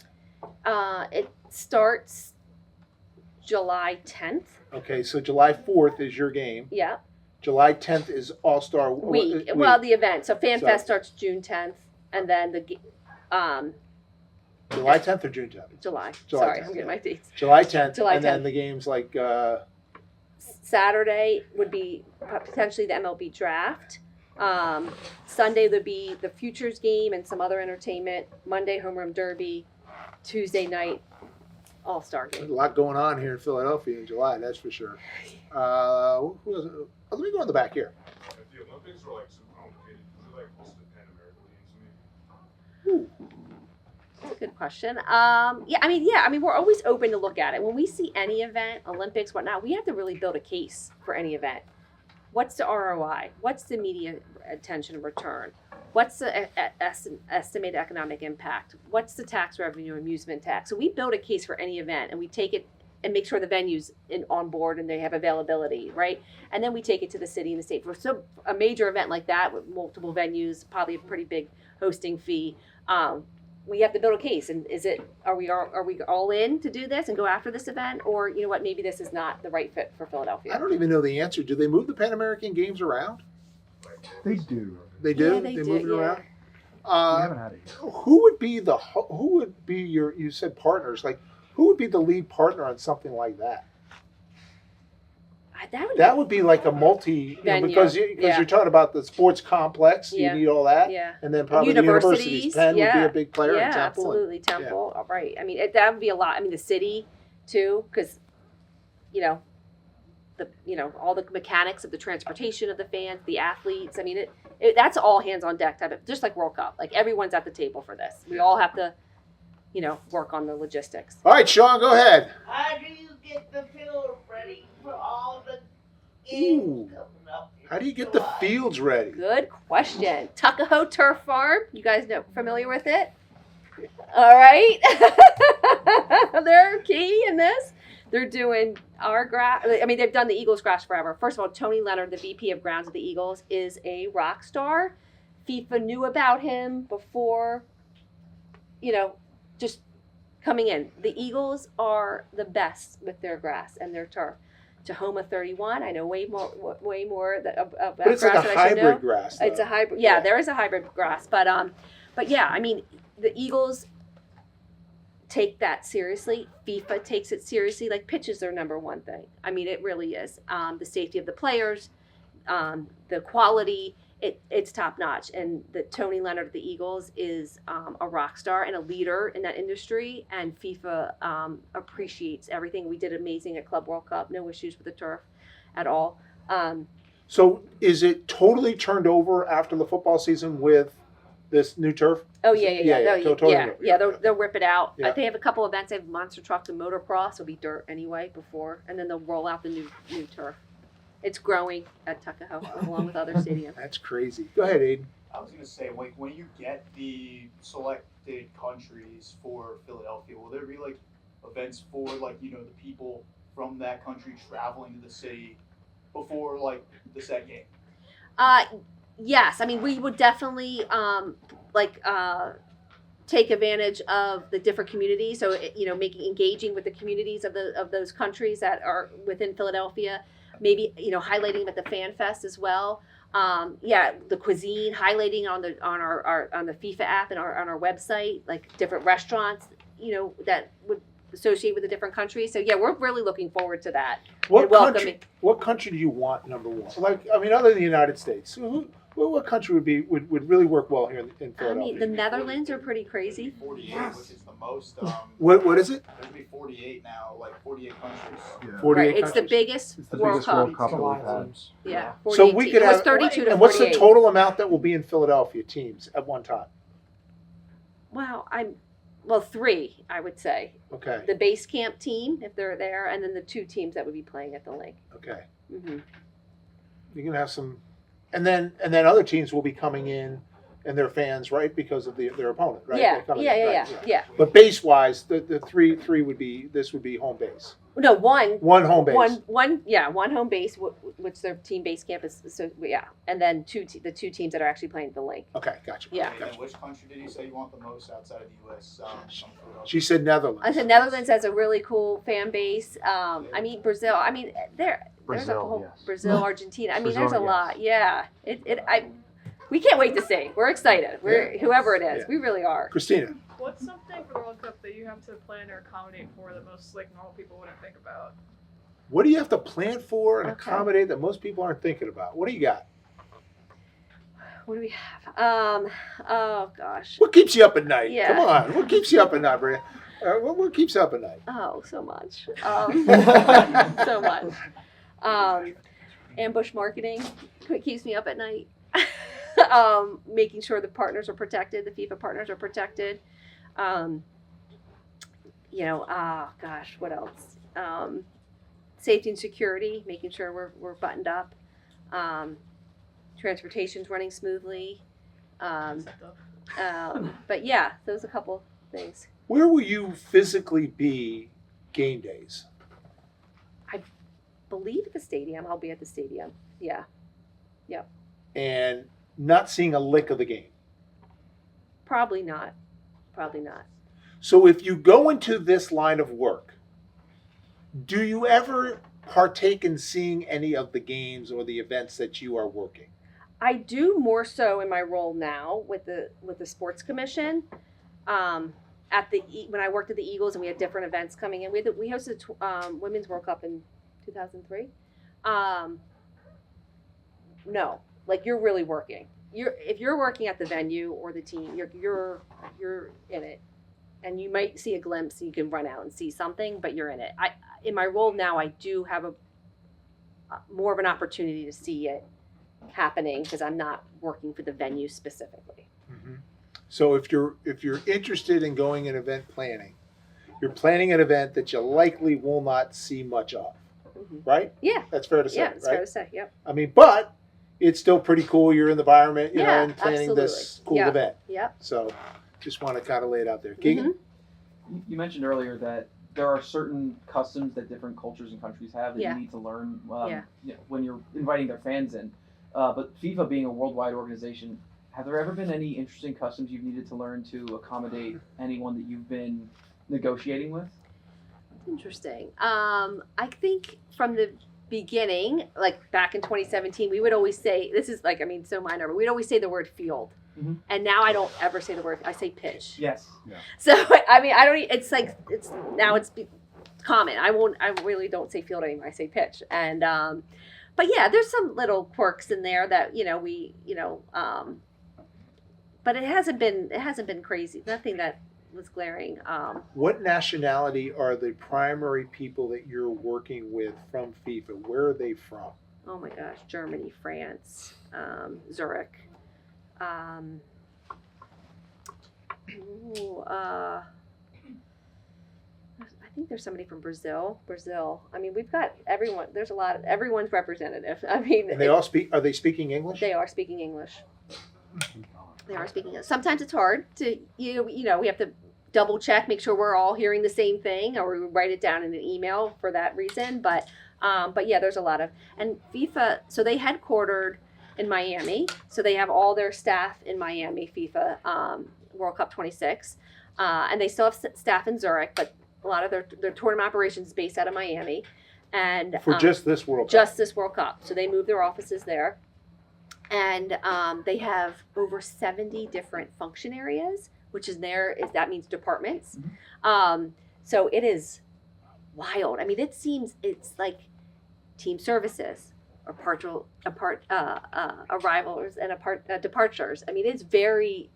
It starts July 10th. Okay, so July 4th is your game. Yeah. July 10th is All-Star Week. Well, the event. So Fan Fest starts June 10th, and then July 10th or June 10th? July. July Sorry, 10th, I'm getting my dates. July 10th, July and then 10th. the game's like Saturday would be potentially the MLB draft. Sunday would be the Futures game and some other entertainment. Monday, Home Run Derby. Tuesday night, All-Star a game. lot going on here in Philadelphia in July, that's for sure. Who else? Let me go in the back here. If the Olympics were like so complicated, is it like most of the Pan American games maybe? That's a good question. I mean, we're always open to look at it. When we see any event, Olympics, whatnot, we have to really build a case for any event. What's the ROI? What's the media attention and return? What's the estimated economic impact? What's the tax revenue, amusement tax? So we build a case for any event, and we take it and make sure the venue's on board and they have availability, right? And then we take it to the city and the state. For a major event like that with multiple venues, probably a pretty big hosting fee. we have to build a case. And are we all in to do this and go after this event, or you know what, maybe this is not the right fit for Philadelphia? I don't even know the answer. Do they move the Pan American Games around? They do. They do. Yeah, they do, move it yeah. around. We haven't had it yet. Who would be your? You said partners. Like, who would be the lead partner on something like that? That would be like a Venue, because yeah. you're talking about the sports complex. Yeah. You need all that, Yeah. and then probably Universities, the universities. Penn would be yeah. a big player Yeah, in Temple. absolutely. Temple, all right. I mean, that would be a lot. I mean, the city too, because all the mechanics of the transportation of the fans, the athletes. I mean, that's all hands on deck type of, just like World Cup. Like everyone's at the table for this. We all have to, work on the logistics. All right, Sean, go ahead. How do you get the field ready for all the games Ooh. coming up? How do you get the fields ready? Good question. Tuckahoe Turf Farm. You guys familiar with it? All right. They're key in this. They're doing our grass. I mean, they've done the Eagles grass forever. First of all, Tony Leonard, the VP of Grounds of the Eagles, is a rock star. FIFA knew about him before, just coming in. The Eagles are the best with their grass and their turf. Tahoma 31, I know way more about But it's grass like a than I should know. hybrid grass. It's though. a hybrid. Yeah, there is a hybrid grass, but yeah, I mean, the Eagles take that seriously. FIFA takes it seriously. Like, pitch is their number one thing. I mean, it really is. The safety of the players, the quality, it's top notch. And the Tony Leonard of the Eagles is a rock star and a leader in that industry. And FIFA appreciates everything. We did amazing at Club World Cup. No issues with the turf at all. So is it totally turned over after the football season with this new turf? Oh yeah. Totally. They'll rip it out. Yeah. They have a couple events. They have monster trucks and motocross. It'll be dirt anyway before, and then they'll roll out the new turf. It's growing at Tuckahoe along with other stadiums. That's crazy. Go ahead, Aiden. I was gonna say, like, when you get the selected countries for Philadelphia, will there be like events for like the people from that country traveling to the city before like the set game? Yes, I mean we would definitely take advantage of the different communities. So engaging with the communities of those countries that are within Philadelphia. Maybe highlighting them at the Fan Fest as well. The cuisine, highlighting on the FIFA app and on our website, like different restaurants, that would associate with the different countries. So yeah, we're really looking forward to that. What and welcoming. What country do you want number one? Like, I mean, other than the United States, what country would really work well here in Philadelphia? I mean, the Netherlands are pretty crazy. 48, which is the most. What is it? There's gonna be 48 now, like 48 countries. Yeah. 48 Right, it's the countries. biggest It's the World biggest Cup. World Cup that we've had. Yeah, So 48 we could it was have 32 to and what's the 48. total amount that will be in Philadelphia teams at one time? Wow, 3, I would say. Okay. The base camp team, if they're there, and then the 2 teams that would be playing at the link. Okay. Mm-hmm. You're gonna have some, and then other teams will be coming in, and their fans, right, because of their opponent, right? Yeah, They're coming in, right? yeah. But base wise, the three would be home base. No, one home base. one home base, which their team base camp is. So yeah, and then the 2 teams that are actually playing at the link. Okay, gotcha. Yeah. Okay, and which country did you say you want the most outside of the U.S.? She said Netherlands. I said Netherlands has a really cool fan base. I mean Brazil. I mean there's a Brazil, whole yes. Brazil, Argentina. I mean Brazil, there's a yes. lot. Yeah. We can't wait to see. We're excited. Whoever it is, we really are. Christina. What's something for the World Cup that you have to plan or accommodate for that most normal people wouldn't think about? What do you have to plan for and Okay. accommodate that most people aren't thinking about? What do you got? What do we have? Oh gosh. What keeps you up at night? Yeah. Come on. What keeps you up at night, Brea? What keeps you up at night? Oh, so much. So much. Ambush marketing keeps me up at night. Making sure the partners are protected, the FIFA partners are protected. Gosh, what else? Safety and security, making sure we're buttoned up. Transportation's running smoothly. But yeah, those are a couple things. Where will you physically be game days? Believe at the stadium. I'll be at the stadium. Yeah. Yep. And not seeing a lick of the game. Probably not. Probably not. So if you go into this line of work, do you ever partake in seeing any of the games or the events that you are working? I do more so in my role now with the sports commission. When I worked at the Eagles and we had different events coming in, we hosted Women's World Cup in 2003. No, like you're really working. If you're working at the venue or the team, you're in it, and you might see a glimpse. You can run out and see something, but you're in it. In my role now, I do have a more of an opportunity to see it happening because I'm not working for the venue specifically. Mm-hmm. So if you're interested in going in event planning, you're planning an event that you likely will not see much of, right? Yeah, that's fair to say. Yeah, it's right? fair to say. Yep. I mean, but it's still pretty cool. You're in the environment, you know, and planning absolutely. this cool event. Yep. So just want to kind of lay it out there. Keegan? You mentioned earlier that there are certain customs that different cultures and countries have that you need to learn when you're inviting their fans in. But FIFA being a worldwide organization, have there ever been any interesting customs you've needed to learn to accommodate anyone that you've been negotiating with? Interesting. I think from the beginning, like back in 2017, we would always say, this is like, I mean, so minor, but we'd always say the word field. Mm-hmm. And now I don't ever say the word, I say pitch. Yes. Yeah. So, I mean, it's common. I really don't say field anymore. I say pitch. And, but yeah, there's some little quirks in there that, but it hasn't been crazy. Nothing that was glaring. What nationality are the primary people that you're working with from FIFA? Where are they from? Oh my gosh, Germany, France, Zurich. I think there's somebody from Brazil. I mean, we've got everyone. There's a lot. Everyone's representative. I mean, and they all speak. Are they speaking English? They are speaking English. They are speaking English. Sometimes it's hard to we have to double check, make sure we're all hearing the same thing, or we write it down in an email for that reason. But yeah, there's a lot of and FIFA. So they headquartered in Miami, so they have all their staff in Miami. FIFA World Cup 26, and they still have staff in Zurich, but a lot of their tournament operations is based out of Miami, and for just this World Cup. Just this World Cup. So they moved their offices there, and they have over 70 different function areas, which that means departments. Mm-hmm. So it is wild. I mean, it's like team services, arrivals and departures. I mean, it's very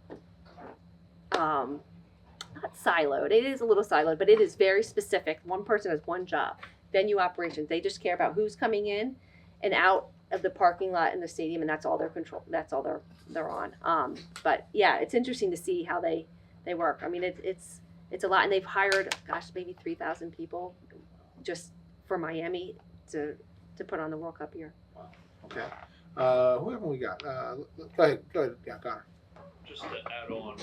not siloed. It is a little siloed, but it is very specific. One person has one job. Venue operations. They just care about who's coming in and out of the parking lot in the stadium, and that's all their control. That's all they're on. But yeah, it's interesting to see how they work. I mean, it's a lot, and they've hired, maybe 3,000 people just for Miami to put on the World Cup year. Wow. Okay. Who haven't we got? Go ahead. Yeah, Connor. Just to add on,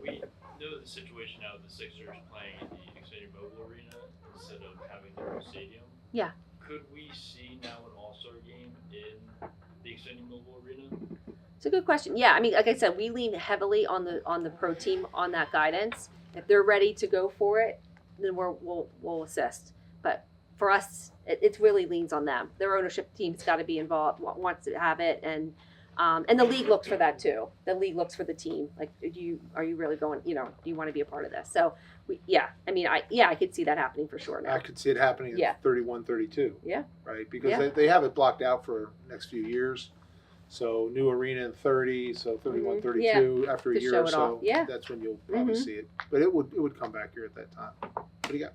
we know the situation now with the Sixers playing in the Xfinity Mobile Arena instead of having their own stadium. Yeah. Could we see now an All-Star game in the Xfinity Mobile Arena? It's a good question. Yeah, I mean, like I said, we lean heavily on the pro team on that guidance. If they're ready to go for it, then we'll assist. But for us, it really leans on them. Their ownership team's got to be involved, wants to have it, and the league looks for that too. The league looks for the team. Like, are you really going? Do you want to be a part of this? So, I could see that happening for sure now. I could see it happening in 31, 32. Yeah. Right, because they have it blocked out for next few years. So new arena in 30, so 31, 32 after a year or so. Yeah. That's when you'll probably see it. But it would come back here at that time. What do you got?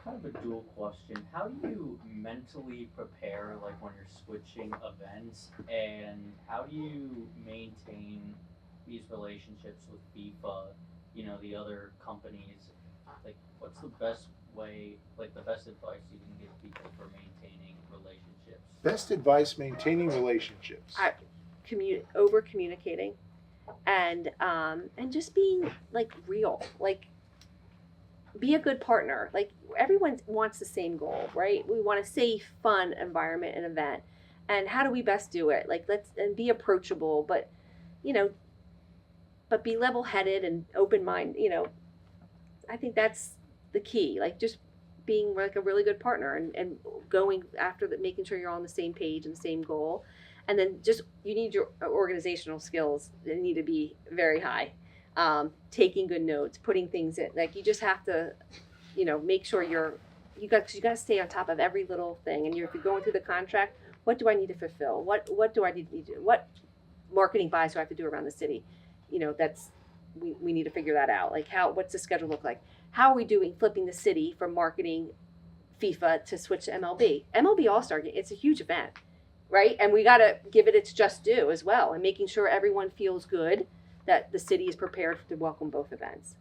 Kind of a dual question. How do you mentally prepare, like when you're switching events, and how do you maintain these relationships with FIFA, the other companies? Like, what's the best way, like the best advice you can give people for maintaining relationships? Best advice, maintaining relationships. Over communicating, and just being like real, like be a good partner. Like, everyone wants the same goal, right? We want a safe, fun environment and event, and how do we best do it? Like, and be approachable, but but be level-headed and open-minded. I think that's the key. Like just being like a really good partner and going after that, making sure you're on the same page and the same goal. And then just you need your organizational skills. They need to be very high. Taking good notes, putting things in. Like you just have to, make sure you got to stay on top of every little thing. And if you're going through the contract, what do I need to fulfill? What do I need to do? What marketing buys do I have to do around the city? That's we need to figure that out. Like what's the schedule look like? How are we doing flipping the city from marketing FIFA to switch to MLB? MLB All-Star, it's a huge event, right? And we got to give it its just due as well, and making sure everyone feels good that the city is prepared to welcome both events.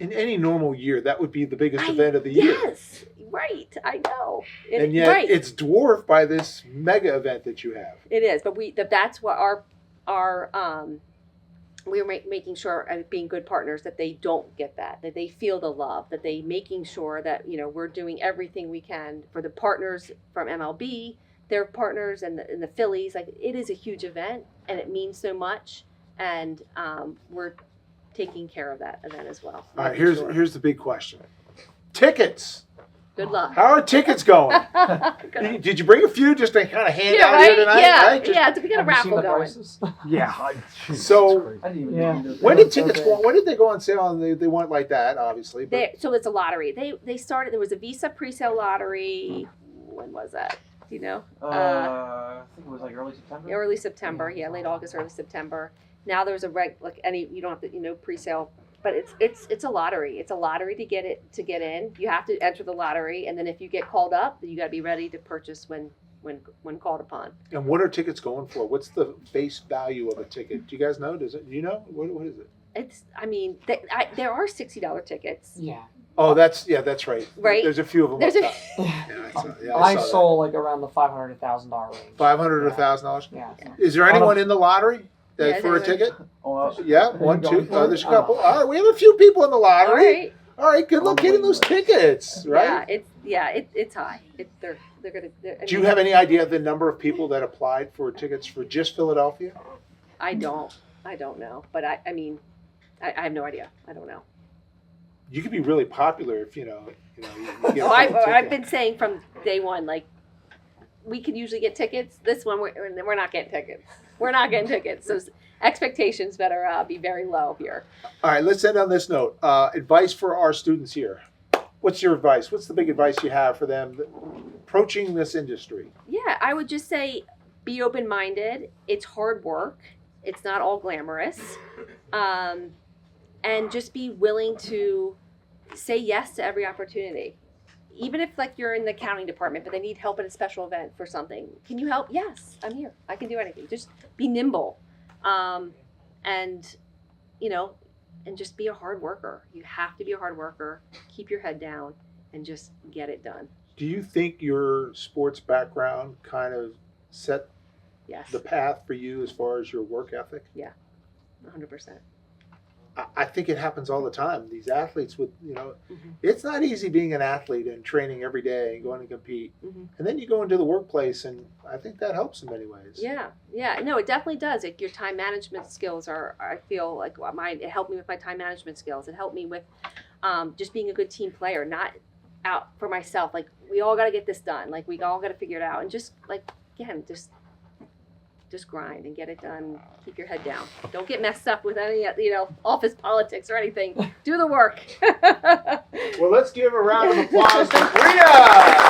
In any normal year, that would be the biggest event of the year. Yes, right. I know. And yet it's dwarfed by this mega event that you have. It is, but that's what we're making sure, being good partners, that they don't get that they feel the love, that they making sure that we're doing everything we can for the partners from MLB, their partners, and the Phillies. Like it is a huge event, and it means so much, and we're taking care of that event as well. All right, here's the big question: tickets. Good luck. How are tickets going? Did you bring a few just to kind of hand out here tonight? Yeah, right? we got a raffle going. Yeah. So when did tickets okay. when did they go on sale? And they weren't like that, obviously. But So it's a lottery. They started. There was a Visa pre-sale lottery. When was that? Do you know? I think it was like early September. Early September. Yeah, late August, early September. Now there's you don't have to pre-sale. But it's a lottery. It's a lottery to get in. You have to enter the lottery, and then if you get called up, you got to be ready to purchase when called upon. And what are tickets going for? What's the base value of a ticket? Do you guys know? Do you know? What is it? There are $60 tickets. Yeah. Oh, that's right. Right. There's a few of them. I saw like around the $500 to $1,000 range. $500 to $1,000. Yeah. Is there anyone in the lottery for a ticket? Yeah, one, two. There's a couple. All right, we have a few people in the lottery. All right, good luck getting those tickets. Right. It's high. They're gonna. Do you have any idea of the number of people that applied for tickets for just Philadelphia? I don't know, but I have no idea. I don't know. You could be really popular if you get I've been saying from day one, like we could usually get tickets. This one we're not getting tickets. We're not getting tickets. So expectations better be very low here. All right, let's end on this note. Advice for our students here. What's your advice? What's the big advice you have for them approaching this industry? Yeah, I would just say be open-minded. It's hard work. It's not all glamorous. And just be willing to say yes to every opportunity. Even if you're in the accounting department, but they need help in a special event for something. Can you help? Yes, I'm here. I can do anything. Just be nimble. And just be a hard worker. You have to be a hard worker. Keep your head down and just get it done. Do you think your sports background kind of set the path for you as far as your work ethic? Yeah, 100%. I think it happens all the time. These athletes it's not easy being an athlete and training every day and going to compete. Mm-hmm. And then you go into the workplace, and I think that helps in many ways. Yeah. No, it definitely does. Your time management skills I feel like it helped me with my time management skills. It helped me with just being a good team player, not out for myself. Like, we all got to get this done. Like, we all got to figure it out. And just, just grind and get it done. Keep your head down. Don't get messed up with any, office politics or anything. Do the work. Well, let's give a round of applause to Brea.